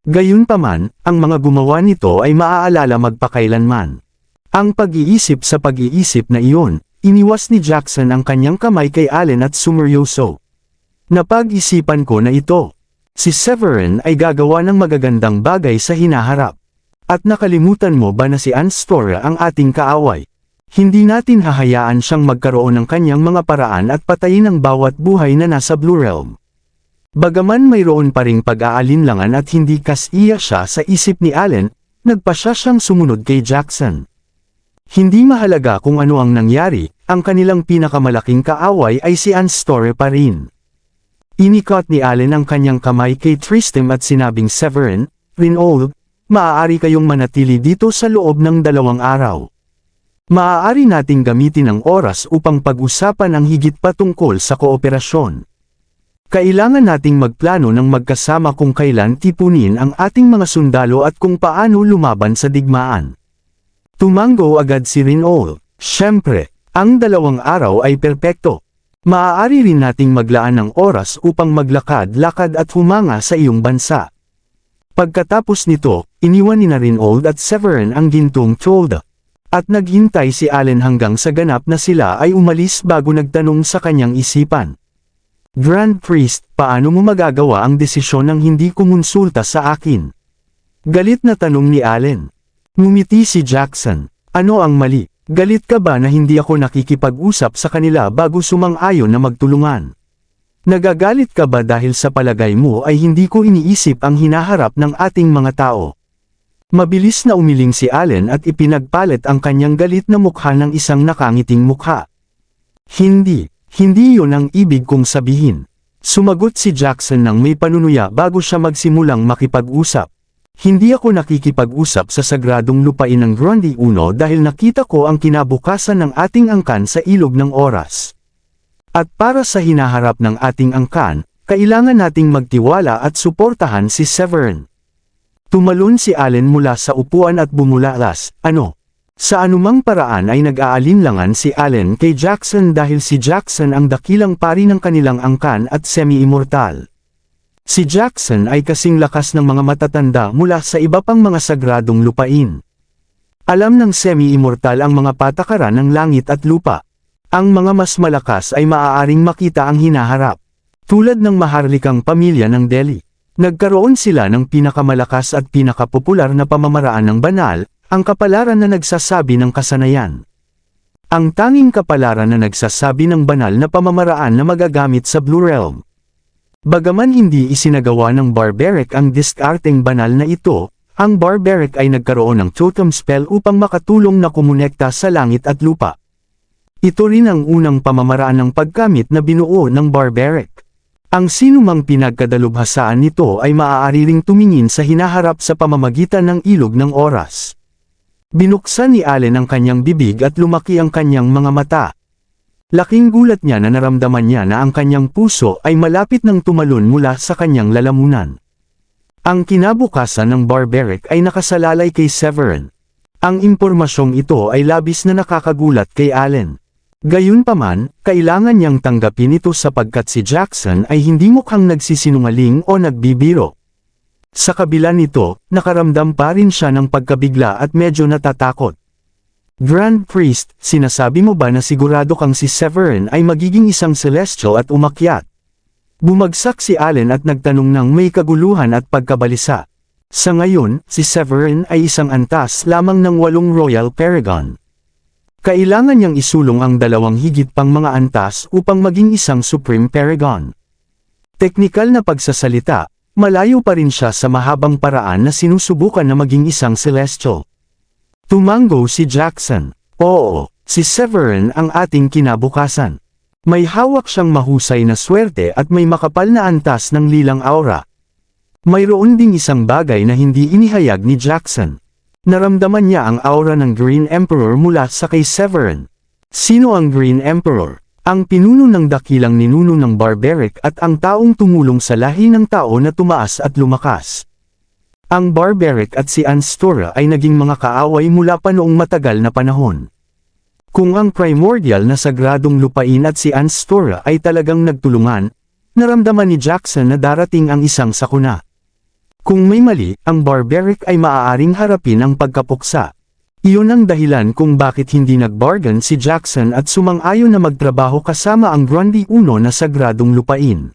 Gayunpaman, ang mga gumawa nito ay maaalala magpakailanman. Ang pag-iisip sa pag-iisip na iyon, iniwas ni Jackson ang kanyang kamay kay Allen at sumeryoso. Napag-isipan ko na ito. Si Severin ay gagawa ng magagandang bagay sa hinaharap. At nakalimutan mo ba na si Anstora ang ating kaaway? Hindi natin hahayaan siyang magkaroon ng kanyang mga paraan at patayin ang bawat buhay na nasa Blue Realm. Bagaman mayroon pa ring pag-aalinlangan at hindi kasiya siya sa isip ni Allen, nagpasya siyang sumunod kay Jackson. Hindi mahalaga kung ano ang nangyari, ang kanilang pinakamalaking kaaway ay si Anstora pa rin. Inikot ni Allen ang kanyang kamay kay Tristem at sinabing Severin, Rinold, maaari kayong manatili dito sa loob ng 2 araw. Maaari nating gamitin ang oras upang pag-usapan ang higit pa tungkol sa kooperasyon. Kailangan nating magplano ng magkasama kung kailan tipunin ang ating mga sundalo at kung paano lumaban sa digmaan. Tumango agad si Rinol. Siyempre, ang 2 araw ay perpekto. Maaari rin nating maglaan ng oras upang maglakad-lakad at humanga sa iyong bansa. Pagkatapos nito, iniwan ni Rinol at Severin ang gintong tolda. At naghintay si Allen hanggang sa ganap na sila ay umalis bago nagtanong sa kanyang isipan. Grand Priest, paano mo magagawa ang desisyon ng hindi kumonsulta sa akin? Galit na tanong ni Allen. Ngumiti si Jackson. Ano ang mali? Galit ka ba na hindi ako nakikipag-usap sa kanila bago sumang-ayon na magtulungan? Nagagalit ka ba dahil sa palagay mo ay hindi ko iniisip ang hinaharap ng ating mga tao? Mabilis na umiling si Allen at ipinagpalit ang kanyang galit na mukha ng isang nakangiting mukha. Hindi yun ang ibig kong sabihin. Sumagot si Jackson ng may panunuya bago siya magsimulang makipag-usap. Hindi ako nakikipag-usap sa sagradong lupain ng Grundy 1 dahil nakita ko ang kinabukasan ng ating angkan sa ilog ng oras. At para sa hinaharap ng ating angkan, kailangan nating magtiwala at suportahan si Severin. Tumalon si Allen mula sa upuan at bumulalas. Sa anumang paraan ay nag-aalinlangan si Allen kay Jackson dahil si Jackson ang dakilang pari ng kanilang angkan at semi-immortal. Si Jackson ay kasing lakas ng mga matatanda mula sa iba pang mga sagradong lupain. Alam ng semi-immortal ang mga patakaran ng langit at lupa. Ang mga mas malakas ay maaaring makita ang hinaharap. Tulad ng maharlikang pamilya ng Delhi. Nagkaroon sila ng pinakamalakas at pinakapopular na pamamaraan ng banal, ang kapalaran na nagsasabi ng kasanayan. Ang tanging kapalaran na nagsasabi ng banal na pamamaraan na magagamit sa Blue Realm. Bagaman hindi isinagawa ng Barbaric ang diskarteng banal na ito, ang Barbaric ay nagkaroon ng totem spell upang makatulong na kumonekta sa langit at lupa. Ito rin ang unang pamamaraan ng paggamit na binuo ng Barbaric. Ang sinumang pinagkadalubhasaan nito ay maaari ring tumingin sa hinaharap sa pamamagitan ng ilog ng oras. Binuksan ni Allen ang kanyang bibig at lumaki ang kanyang mga mata. Laking gulat niya na naramdaman niya na ang kanyang puso ay malapit ng tumalon mula sa kanyang lalamunan. Ang kinabukasan ng Barbaric ay nakasalalay kay Severin. Ang impormasyong ito ay labis na nakakagulat kay Allen. Gayunpaman, kailangan niyang tanggapin ito sapagkat si Jackson ay hindi mukhang nagsisinungaling o nagbibiro. Sa kabila nito, nakaramdam pa rin siya ng pagkabigla at medyo natatakot. Grand Priest, sinasabi mo ba na sigurado kang si Severin ay magiging isang celestial at umakyat? Bumagsak si Allen at nagtanong ng may kaguluhan at pagkabalisa. Sa ngayon, si Severin ay isang antas lamang ng 8 Royal Paragon. Kailangan niyang isulong ang 2 higit pang mga antas upang maging isang Supreme Paragon. Teknikal na pagsasalita, malayo pa rin siya sa mahabang paraan na sinusubukan na maging isang celestial. Tumango si Jackson. Oo, si Severin ang ating kinabukasan. May hawak siyang mahusay na swerte at may makapal na antas ng lilang aura. Mayroon ding isang bagay na hindi inihayag ni Jackson. Naramdaman niya ang aura ng Green Emperor mula sa kay Severin. Sino ang Green Emperor? Ang pinuno ng dakilang ninuno ng Barbaric at ang taong tumulong sa lahi ng tao na tumaas at lumakas. Ang Barbaric at si Anstora ay naging mga kaaway mula pa noong matagal na panahon. Kung ang primordial na sagradong lupain at si Anstora ay talagang nagtulungan, naramdaman ni Jackson na darating ang isang sakuna. Kung may mali, ang Barbaric ay maaaring harapin ang pagkapuksa. Iyon ang dahilan kung bakit hindi nag-bargain si Jackson at sumang-ayon na magtrabaho kasama ang Grundy 1 na sagradong lupain.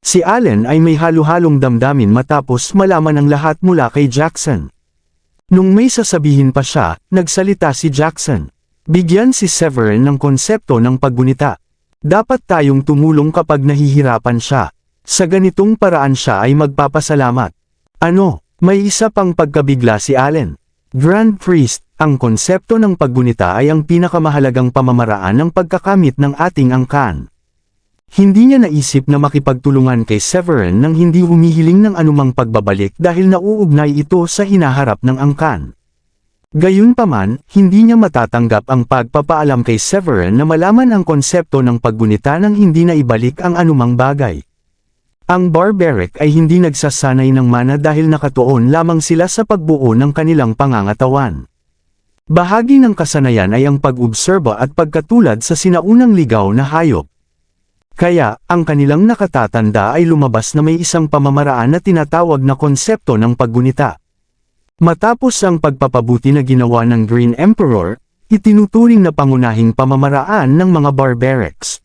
Si Allen ay may halo-halong damdamin matapos malaman ang lahat mula kay Jackson. Nung may sasabihin pa siya, nagsalita si Jackson. Bigyan si Severin ng konsepto ng paggunita. Dapat tayong tumulong kapag nahihirapan siya. Sa ganitong paraan siya ay magpapasalamat. May isa pang pagkabigla si Allen. Grand Priest, ang konsepto ng paggunita ay ang pinakamahalagang pamamaraan ng pagkakamit ng ating angkan. Hindi niya naisip na makipagtulungan kay Severin nang hindi humihiling ng anumang pagbabalik dahil nauugnay ito sa hinaharap ng angkan. Gayunpaman, hindi niya matatanggap ang pagpapaalam kay Severin na malaman ang konsepto ng paggunita nang hindi na ibalik ang anumang bagay. Ang barbaric ay hindi nagsasanay ng mana dahil nakatuon lamang sila sa pagbuo ng kanilang pangangatawan. Bahagi ng kasanayan ay ang pag-obserba at pagkatulad sa sinaunang ligaw na hayop. Kaya, ang kanilang nakatatanda ay lumabas na may isang pamamaraan na tinatawag na konsepto ng paggunita. Matapos ang pagpapabuti na ginawa ng Green Emperor, itinuturing na pangunahing pamamaraan ng mga barbarics.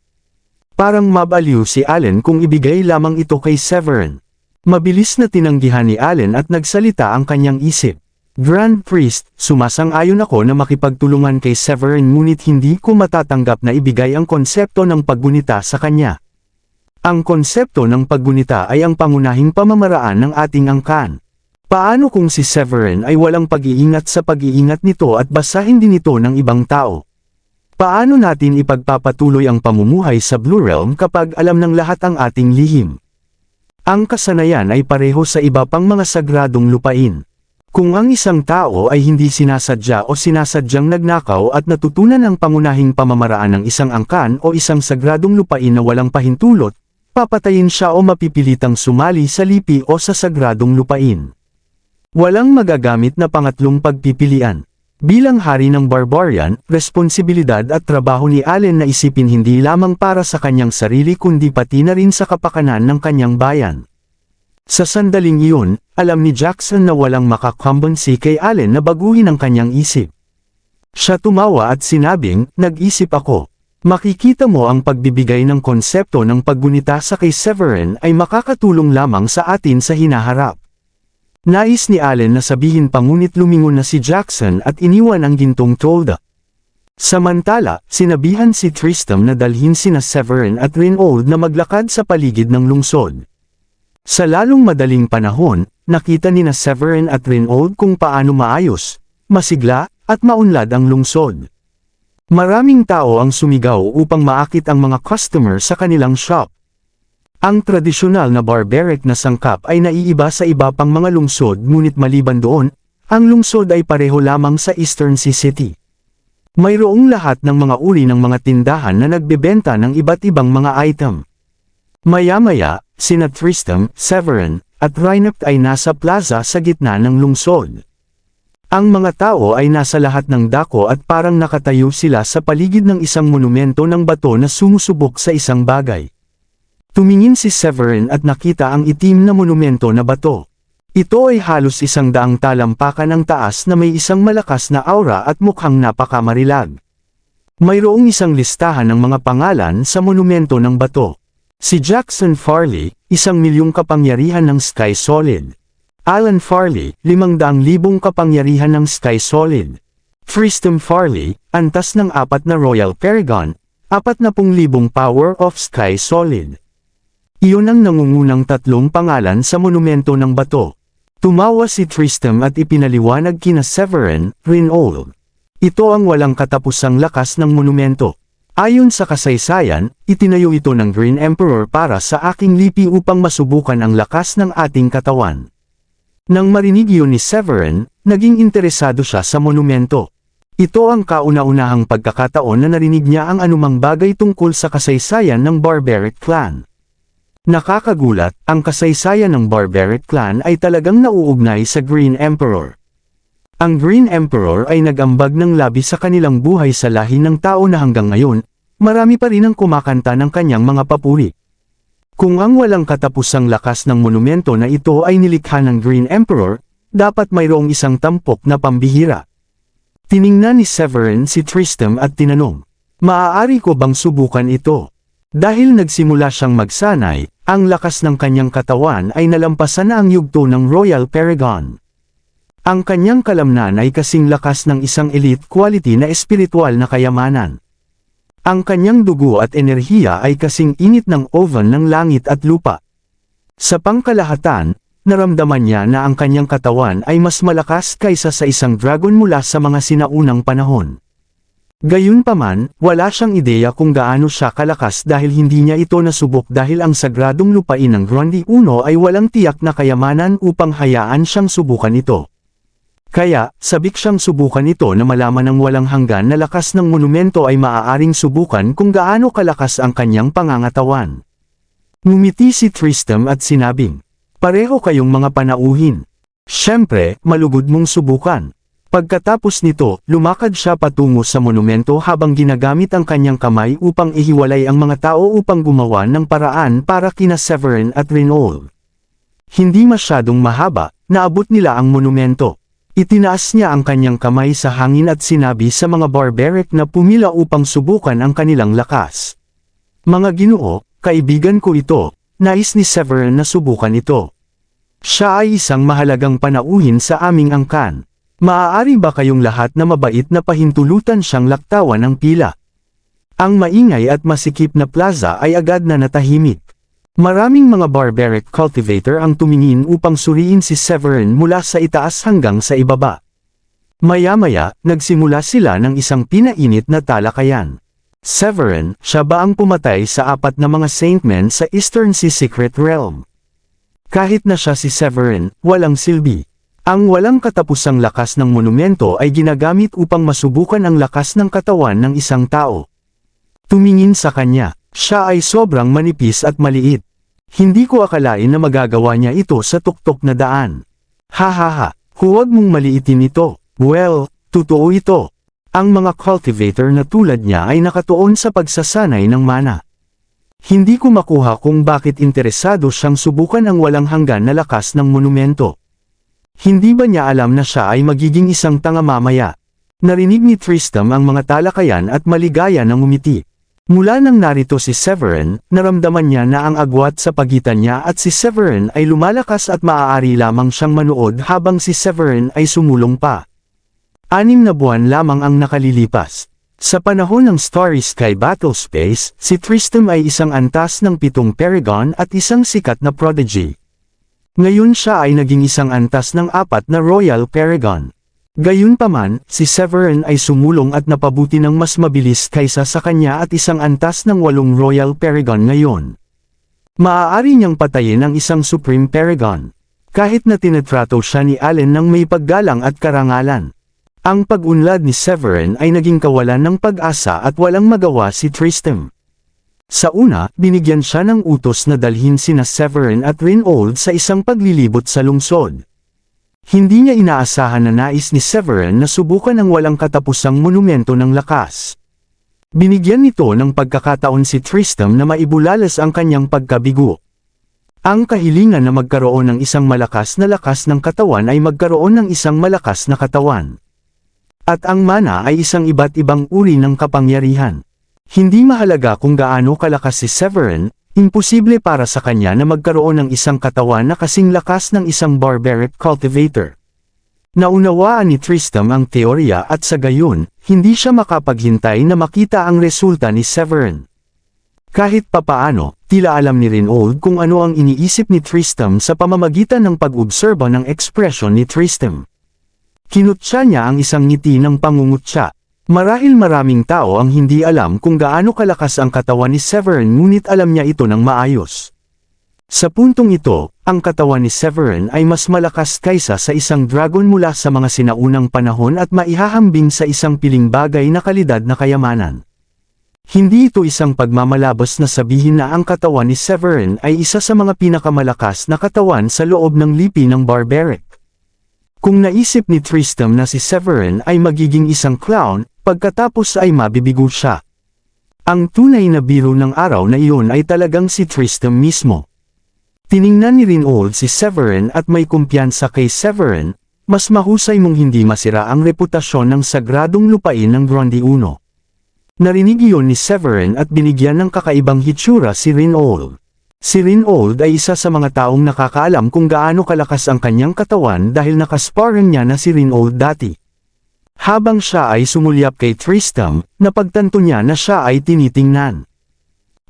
Parang mabaliw si Allen kung ibigay lamang ito kay Severin. Mabilis na tinanggihan ni Allen at nagsalita ang kanyang isip. Grand Priest, sumasang-ayon ako na makipagtulungan kay Severin ngunit hindi ko matatanggap na ibigay ang konsepto ng paggunita sa kanya. Ang konsepto ng paggunita ay ang pangunahing pamamaraan ng ating angkan. Paano kung si Severin ay walang pag-iingat sa pag-iingat nito at basahin din ito ng ibang tao? Paano natin ipagpapatuloy ang pamumuhay sa Blue Realm kapag alam ng lahat ang ating lihim? Ang kasanayan ay pareho sa iba pang mga sagradong lupain. Kung ang isang tao ay hindi sinasadya o sinasadyang nagnakaw at natutunan ang pangunahing pamamaraan ng isang angkan o isang sagradong lupain na walang pahintulot, papatayin siya o mapipilitang sumali sa lipi o sa sagradong lupain. Walang magagamit na pangatlong pagpipilian. Bilang hari ng barbarian, responsibilidad at trabaho ni Allen na isipin hindi lamang para sa kanyang sarili kundi pati na rin sa kapakanan ng kanyang bayan. Sa sandaling iyon, alam ni Jackson na walang makakambansi kay Allen na baguhin ang kanyang isip. Siya tumawa at sinabing, nag-isip ako. Makikita mo ang pagbibigay ng konsepto ng paggunita sa kay Severin ay makakatulong lamang sa atin sa hinaharap. Nais ni Allen na sabihin pa ngunit lumingon na si Jackson at iniwan ang gintong tolda. Samantala, sinabihan si Tristram na dalhin sina Severin at Reynold na maglakad sa paligid ng lungsod. Sa lalong madaling panahon, nakita ni na Severin at Reynold kung paano maayos, masigla, at maunlad ang lungsod. Maraming tao ang sumigaw upang maakit ang mga customer sa kanilang shop. Ang tradisyonal na barbaric na sangkap ay naiiba sa iba pang mga lungsod ngunit maliban doon, ang lungsod ay pareho lamang sa Eastern Sea City. Mayroong lahat ng mga uri ng mga tindahan na nagbebenta ng iba't ibang mga item. Maya-maya, sina Tristram, Severin, at Reinhardt ay nasa plaza sa gitna ng lungsod. Ang mga tao ay nasa lahat ng dako at parang nakatayo sila sa paligid ng isang monumento ng bato na sumusubok sa isang bagay. Tumingin si Severin at nakita ang itim na monumento na bato. Ito ay halos 100 talampakan ang taas na may isang malakas na aura at mukhang napakamarilag. Mayroong isang listahan ng mga pangalan sa monumento ng bato. Si Jackson Farley, 1,000,000 kapangyarihan ng Sky Solid. Alan Farley, 500,000 kapangyarihan ng Sky Solid. Tristram Farley, antas ng 4 na Royal Paragon, 40,000 power of Sky Solid. Iyon ang nangungunang 3 pangalan sa monumento ng bato. Tumawa si Tristram at ipinaliwanag kina Severin, Reynold. Ito ang walang katapusang lakas ng monumento. Ayon sa kasaysayan, itinayo ito ng Green Emperor para sa aking lipi upang masubukan ang lakas ng ating katawan. Nang marinig iyon ni Severin, naging interesado siya sa monumento. Ito ang kauna-unahang pagkakataon na narinig niya ang anumang bagay tungkol sa kasaysayan ng Barbaric Clan. Nakakagulat, ang kasaysayan ng Barbaric Clan ay talagang nauugnay sa Green Emperor. Ang Green Emperor ay nag-ambag ng labi sa kanilang buhay sa lahi ng tao na hanggang ngayon, marami pa rin ang kumakanta ng kanyang mga papuri. Kung ang walang katapusang lakas ng monumento na ito ay nilikha ng Green Emperor, dapat mayroong isang tampok na pambihira. Tiningnan ni Severin si Tristram at tinanong, maaari ko bang subukan ito? Dahil nagsimula siyang magsanay, ang lakas ng kanyang katawan ay nalampasan na ang yugto ng Royal Paragon. Ang kanyang kalamnan ay kasing lakas ng isang elite quality na espiritual na kayamanan. Ang kanyang dugo at enerhiya ay kasing init ng oven ng langit at lupa. Sa pangkalahatan, naramdaman niya na ang kanyang katawan ay mas malakas kaysa sa isang dragon mula sa mga sinaunang panahon. Gayunpaman, wala siyang ideya kung gaano siya kalakas dahil hindi niya ito nasubok dahil ang sagradong lupain ng Grundy 1 ay walang tiyak na kayamanan upang hayaan siyang subukan ito. Kaya, sabik siyang subukan ito na malaman ng walang hanggan na lakas ng monumento ay maaaring subukan kung gaano kalakas ang kanyang pangangatawan. Ngumiti si Tristram at sinabing, pareho kayong mga panauhin. Siyempre, malugod mong subukan. Pagkatapos nito, lumakad siya patungo sa monumento habang ginagamit ang kanyang kamay upang ihiwalay ang mga tao upang gumawa ng paraan para kina Severin at Rinold. Hindi masyadong mahaba, naabot nila ang monumento. Itinaas niya ang kanyang kamay sa hangin at sinabi sa mga barbaric na pumila upang subukan ang kanilang lakas. Mga Ginoo, kaibigan ko ito, nais ni Severin na subukan ito. Siya ay isang mahalagang panauhin sa aming angkan. Maaari ba kayong lahat na mabait na pahintulutan siyang laktawan ng pila? Ang maingay at masikip na plaza ay agad na natahimik. Maraming mga barbaric cultivator ang tumingin upang suriin si Severin mula sa itaas hanggang sa ibaba. Maya-maya, nagsimula sila ng isang pinainit na talakayan. Severin, siya ba ang pumatay sa 4 na mga Saintmen sa Eastern Sea Secret Realm? Kahit na siya si Severin, walang silbi. Ang walang katapusang lakas ng monumento ay ginagamit upang masubukan ang lakas ng katawan ng isang tao. Tumingin sa kanya, siya ay sobrang manipis at maliit. Hindi ko akalain na magagawa niya ito sa tuktok na daan. Hahaha, huwag mong maliitin ito. Well, totoo ito. Ang mga cultivator na tulad niya ay nakatuon sa pagsasanay ng mana. Hindi ko makuha kung bakit interesado siyang subukan ang walang hanggan na lakas ng monumento. Hindi ba niya alam na siya ay magiging isang tanga mamaya? Narinig ni Tristram ang mga talakayan at maligaya ng umiti. Mula nang narito si Severin, naramdaman niya na ang agwat sa pagitan niya at si Severin ay lumalakas at maaari lamang siyang manood habang si Severin ay sumulong pa. 6 na buwan lamang ang nakalilipas. Sa panahon ng Starry Sky Battle Space, si Tristram ay isang antas ng 7 Paragon at isang sikat na prodigy. Ngayon siya ay naging isang antas ng 4 na Royal Paragon. Gayunpaman, si Severin ay sumulong at napabuti ng mas mabilis kaysa sa kanya at isang antas ng 8 Royal Paragon ngayon. Maaari niyang patayin ang isang Supreme Paragon. Kahit na tinatrato siya ni Allen ng may paggalang at karangalan. Ang pag-unlad ni Severin ay naging kawalan ng pag-asa at walang magawa si Tristram. Sa una, binigyan siya ng utos na dalhin sina Severin at Rinold sa isang paglilibot sa lungsod. Hindi niya inaasahan na nais ni Severin na subukan ang walang katapusang monumento ng lakas. Binigyan nito ng pagkakataon si Tristram na maibulalas ang kanyang pagkabigo. Ang kahilingan na magkaroon ng isang malakas na lakas ng katawan ay magkaroon ng isang malakas na katawan. At ang mana ay isang iba't ibang uri ng kapangyarihan. Hindi mahalaga kung gaano kalakas si Severin, imposible para sa kanya na magkaroon ng isang katawan na kasing lakas ng isang barbaric cultivator. Naunawaan ni Tristram ang teorya at sa gayon, hindi siya makapaghintay na makita ang resulta ni Severin. Kahit papaano, tila alam ni Rinold kung ano ang iniisip ni Tristram sa pamamagitan ng pag-obserba ng ekspresyon ni Tristram. Kinutya niya ang isang ngiti ng pangungutya. Marahil maraming tao ang hindi alam kung gaano kalakas ang katawan ni Severin ngunit alam niya ito ng maayos. Sa puntong ito, ang katawan ni Severin ay mas malakas kaysa sa isang dragon mula sa mga sinaunang panahon at maihahambing sa isang piling bagay na kalidad na kayamanan. Hindi ito isang pagmamalabos na sabihin na ang katawan ni Severin ay isa sa mga pinakamalakas na katawan sa loob ng lipi ng barbaric. Kung naisip ni Tristram na si Severin ay magiging isang clown, pagkatapos ay mabibigo siya. Ang tunay na biro ng araw na iyon ay talagang si Tristram mismo. Tiningnan ni Rinold si Severin at may kumpiyansa kay Severin, mas mahusay mong hindi masira ang reputasyon ng sagradong lupain ng Gronde 1. Narinig iyon ni Severin at binigyan ng kakaibang hitsura si Rinold. Si Rinold ay isa sa mga taong nakakaalam kung gaano kalakas ang kanyang katawan dahil nakasparring niya na si Rinold dati. Habang siya ay sumulyap kay Tristram, napagtanto niya na siya ay tinitingnan.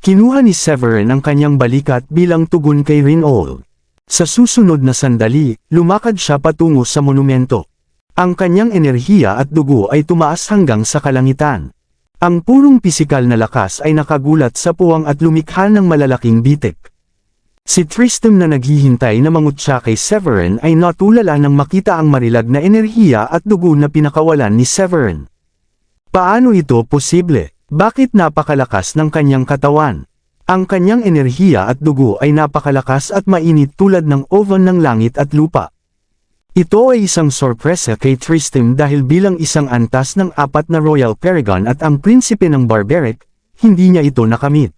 Kinuha ni Severin ang kanyang balikat bilang tugon kay Rinold. Sa susunod na sandali, lumakad siya patungo sa monumento. Ang kanyang enerhiya at dugo ay tumaas hanggang sa kalangitan. Ang purong pisikal na lakas ay nakagulat sa puwang at lumikha ng malalaking bitik. Si Tristram na naghihintay na mangutya kay Severin ay natulala nang makita ang marilag na enerhiya at dugo na pinakawalan ni Severin. Paano ito posible? Bakit napakalakas ng kanyang katawan? Ang kanyang enerhiya at dugo ay napakalakas at mainit tulad ng oven ng langit at lupa. Ito ay isang sorpresa kay Tristram dahil bilang isang antas ng 4 na Royal Paragon at ang prinsipe ng Barbaric, hindi niya ito nakamit.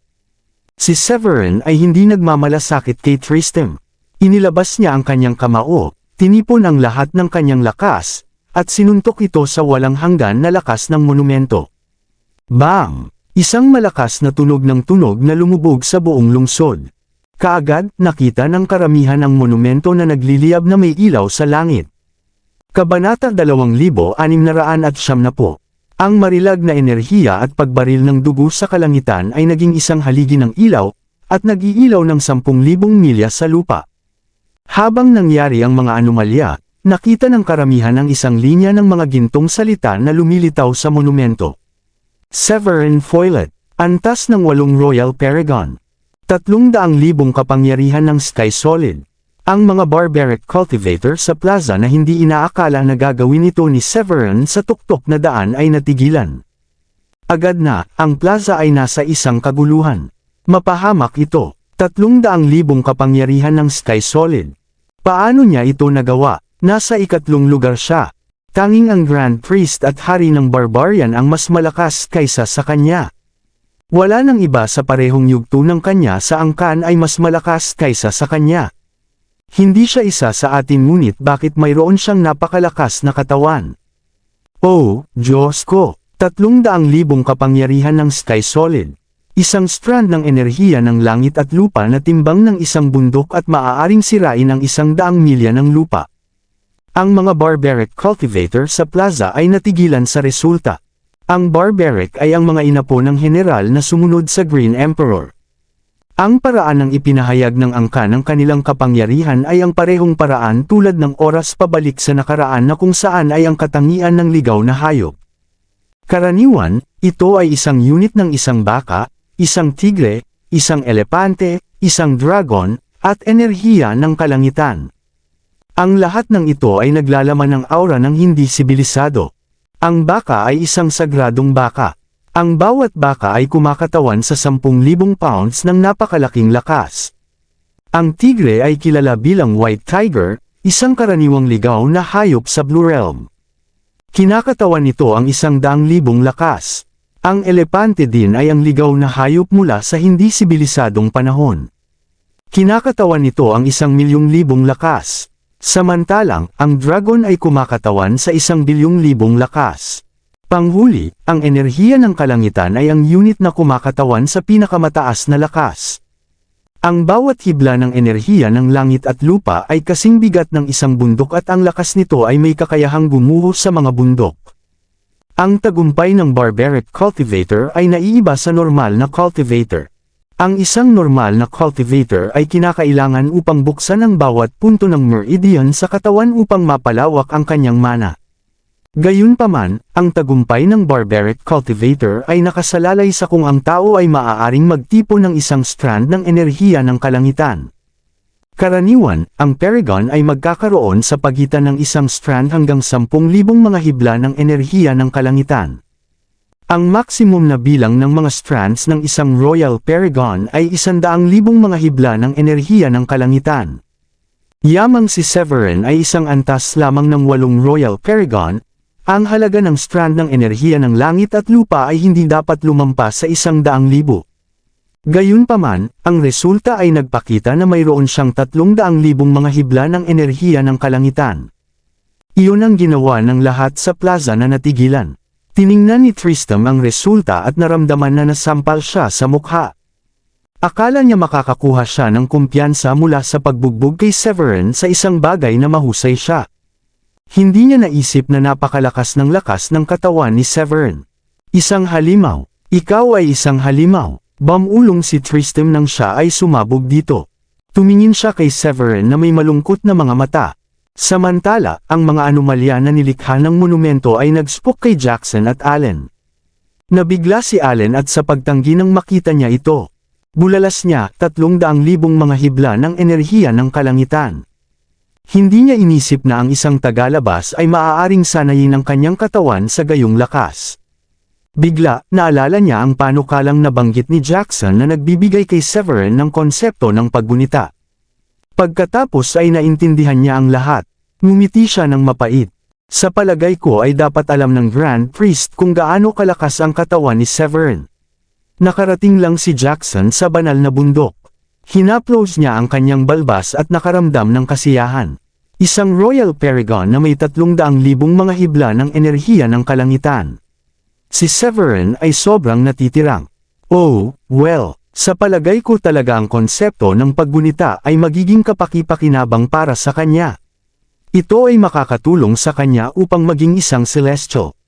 Si Severin ay hindi nagmamalasakit kay Tristram. Inilabas niya ang kanyang kamao, tinipon ang lahat ng kanyang lakas, at sinuntok ito sa walang hanggan na lakas ng monumento. Bang! Isang malakas na tunog na lumubog sa buong lungsod. Kaagad, nakita ng karamihan ang monumento na nagliliyab na may ilaw sa langit. Kabanata 2670. Ang marilag na enerhiya at pagbaril ng dugo sa kalangitan ay naging isang haligi ng ilaw, at nag-iilaw ng 10,000 milya sa lupa. Habang nangyari ang mga anomalya, nakita ng karamihan ang isang linya ng mga gintong salita na lumilitaw sa monumento. Severin Foilet, antas ng 8 Royal Paragon. 300,000 kapangyarihan ng Sky Solid. Ang mga Barbaric cultivator sa plaza na hindi inaakala na gagawin ito ni Severin sa tuktok na daan ay natigilan. Agad na, ang plaza ay nasa isang kaguluhan. Mapahamak ito. 300,000 kapangyarihan ng Sky Solid. Paano niya ito nagawa? Nasa ikatlong lugar siya. Tanging ang Grand Priest at Hari ng Barbarian ang mas malakas kaysa sa kanya. Wala nang iba sa parehong yugto ng kanya sa angkan ay mas malakas kaysa sa kanya. Hindi siya isa sa atin ngunit bakit mayroon siyang napakalakas na katawan? Oh, Diyos ko! 300,000 kapangyarihan ng Sky Solid. Isang strand ng enerhiya ng langit at lupa na timbang ng isang bundok at maaaring sirain ang 100 milya ng lupa. Ang mga Barbaric cultivator sa plaza ay natigilan sa resulta. Ang Barbaric ay ang mga inapo ng general na sumunod sa Green Emperor. Ang paraan ng ipinahayag ng angka ng kanilang kapangyarihan ay ang parehong paraan tulad ng oras pabalik sa nakaraan na kung saan ay ang katangian ng ligaw na hayop. Karaniwan, ito ay isang unit ng isang baka, isang tigre, isang elepante, isang dragon, at enerhiya ng kalangitan. Ang lahat ng ito ay naglalaman ng aura ng hindi sibilisado. Ang baka ay isang sagradong baka. Ang bawat baka ay kumakatawan sa 10,000 pounds ng napakalaking lakas. Ang tigre ay kilala bilang White Tiger, isang karaniwang ligaw na hayop sa Blue Realm. Kinakatawan nito ang 100,000 lakas. Ang elepante din ay ang ligaw na hayop mula sa hindi sibilisadong panahon. Kinakatawan nito ang 1,000,000 lakas. Samantalang, ang dragon ay kumakatawan sa 1,000,000,000 lakas. Panghuli, ang enerhiya ng kalangitan ay ang unit na kumakatawan sa pinakamataas na lakas. Ang bawat hibla ng enerhiya ng langit at lupa ay kasing bigat ng isang bundok at ang lakas nito ay may kakayahang gumuho sa mga bundok. Ang tagumpay ng Barbaric cultivator ay naiiba sa normal na cultivator. Ang isang normal na cultivator ay kinakailangan upang buksan ang bawat punto ng meridian sa katawan upang mapalawak ang kanyang mana. Gayunpaman, ang tagumpay ng Barbaric cultivator ay nakasalalay sa kung ang tao ay maaaring magtipon ng isang strand ng enerhiya ng kalangitan. Karaniwan, ang Paragon ay magkakaroon sa pagitan ng isang strand hanggang 10,000 mga hibla ng enerhiya ng kalangitan. Ang maximum na bilang ng mga strands ng isang Royal Paragon ay 100,000 mga hibla ng enerhiya ng kalangitan. Yamang si Severin ay isang antas lamang ng 8 Royal Paragon, ang halaga ng strand ng enerhiya ng langit at lupa ay hindi dapat lumampas sa 100,000. Gayunpaman, ang resulta ay nagpakita na mayroon siyang 300,000 mga hibla ng enerhiya ng kalangitan. Iyon ang ginawa ng lahat sa plaza na natigilan. Tiningnan ni Tristram ang resulta at naramdaman na nasampal siya sa mukha. Akala niya makakakuha siya ng kumpiyansa mula sa pagbugbog kay Severin sa isang bagay na mahusay siya. Hindi niya naisip na napakalakas ng lakas ng katawan ni Severin. Isang halimaw. Ikaw ay isang halimaw. Bamulong si Tristram nang siya ay sumabog dito. Tumingin siya kay Severin na may malungkot na mga mata. Samantala, ang mga anomalya na nilikha ng monumento ay nag-spook kay Jackson at Allen. Nabigla si Allen at sa pagtanggi nang makita niya ito. Bulalas niya 300,000 mga hibla ng enerhiya ng kalangitan. Hindi niya inisip na ang isang tagalabas ay maaaring sanayin ang kanyang katawan sa gayong lakas. Bigla, naalala niya ang panukalang nabanggit ni Jackson na nagbibigay kay Severin ng konsepto ng paggunita. Pagkatapos ay naintindihan niya ang lahat. Ngumiti siya ng mapait. Sa palagay ko ay dapat alam ng Grand Priest kung gaano kalakas ang katawan ni Severin. Nakarating lang si Jackson sa banal na bundok. Hinaplos niya ang kanyang balbas at nakaramdam ng kasiyahan. Isang Royal Paragon na may 300,000 mga hibla ng enerhiya ng kalangitan. Si Severin ay sobrang natitirang. Oh, well, sa palagay ko talaga ang konsepto ng paggunita ay magiging kapaki-pakinabang para sa kanya. Ito ay makakatulong sa kanya upang maging isang celestial.